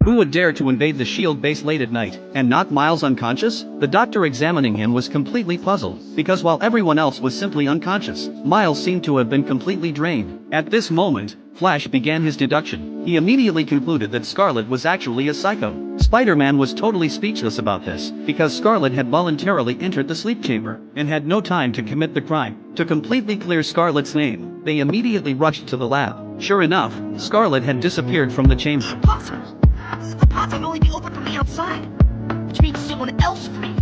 Who would dare to invade the SHIELD base late at night and knock Miles unconscious? The doctor examining him was completely puzzled, because while everyone else was simply unconscious, Miles seemed to have been completely drained. At this moment, Flash began his deduction. He immediately concluded that Scarlet was actually a psycho. Spider-Man was totally speechless about this, because Scarlet had voluntarily entered the sleep chamber and had no time to commit the crime. To completely clear Scarlet's name, they immediately rushed to the lab. Sure enough, Scarlet had disappeared from the chamber. The pot can only be opened from the outside, which means someone else free.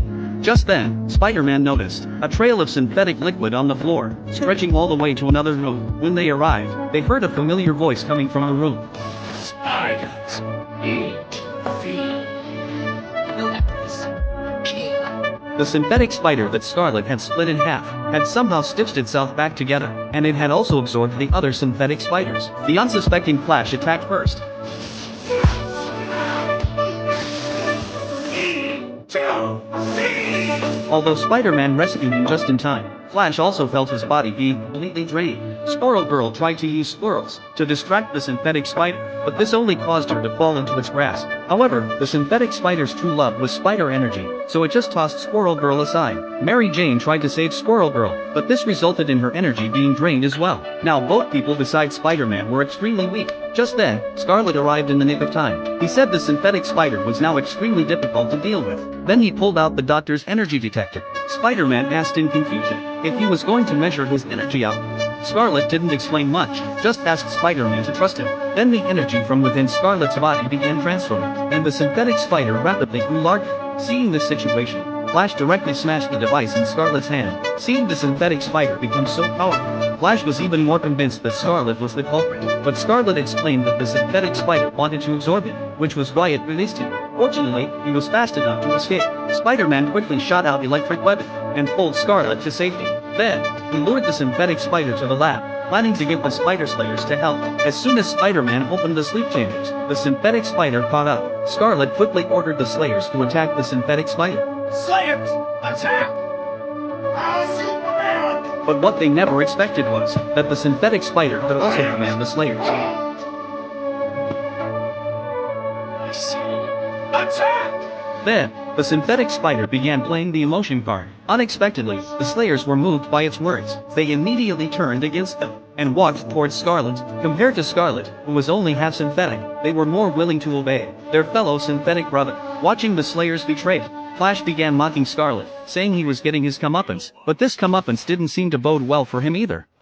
Just then, Spider-Man noticed a trail of synthetic liquid on the floor, stretching all the way to another room. When they arrived, they heard a familiar voice coming from the room. Spiders eat feet. The synthetic spider that Scarlet had split in half had somehow stitched itself back together, and it had also absorbed the other synthetic spiders. The unsuspecting Flash attacked first. Although Spider-Man rescued him just in time, Flash also felt his body being completely drained. Squirrel Girl tried to use squirrels to distract the synthetic spider, but this only caused her to fall into its grasp. However, the synthetic spider's true love was spider energy, so it just tossed Squirrel Girl aside. Mary Jane tried to save Squirrel Girl, but this resulted in her energy being drained as well. Now both people besides Spider-Man were extremely weak. Just then, Scarlet arrived in the nick of time. He said the synthetic spider was now extremely difficult to deal with. Then he pulled out the doctor's energy detector. Spider-Man asked in confusion if he was going to measure his energy output. Scarlet didn't explain much, just asked Spider-Man to trust him. Then the energy from within Scarlet's body began transferring, and the synthetic spider rapidly grew larger. Seeing this situation, Flash directly smashed the device in Scarlet's hand. Seeing the synthetic spider become so powerful, Flash was even more convinced that Scarlet was the culprit. But Scarlet explained that the synthetic spider wanted to absorb him, which was why it released him. Fortunately, he was fast enough to escape. Spider-Man quickly shot out electric weapon and pulled Scarlet to safety. Then, he lured the synthetic spider to the lab, planning to get the Spider Slayers to help. As soon as Spider-Man opened the sleep chambers, the synthetic spider caught up. Scarlet quickly ordered the Slayers to attack the synthetic spider. Slayers, attack! Superman! But what they never expected was that the synthetic spider could also command the Slayers. I see. Attack! Then, the synthetic spider began playing the emotion card. Unexpectedly, the Slayers were moved by its words. They immediately turned against them and walked towards Scarlet. Compared to Scarlet, who was only half synthetic, they were more willing to obey their fellow synthetic brother. Watching the Slayers betrayed, Flash began mocking Scarlet, saying he was getting his comeuppance. But this comeuppance didn't seem to bode well for him either.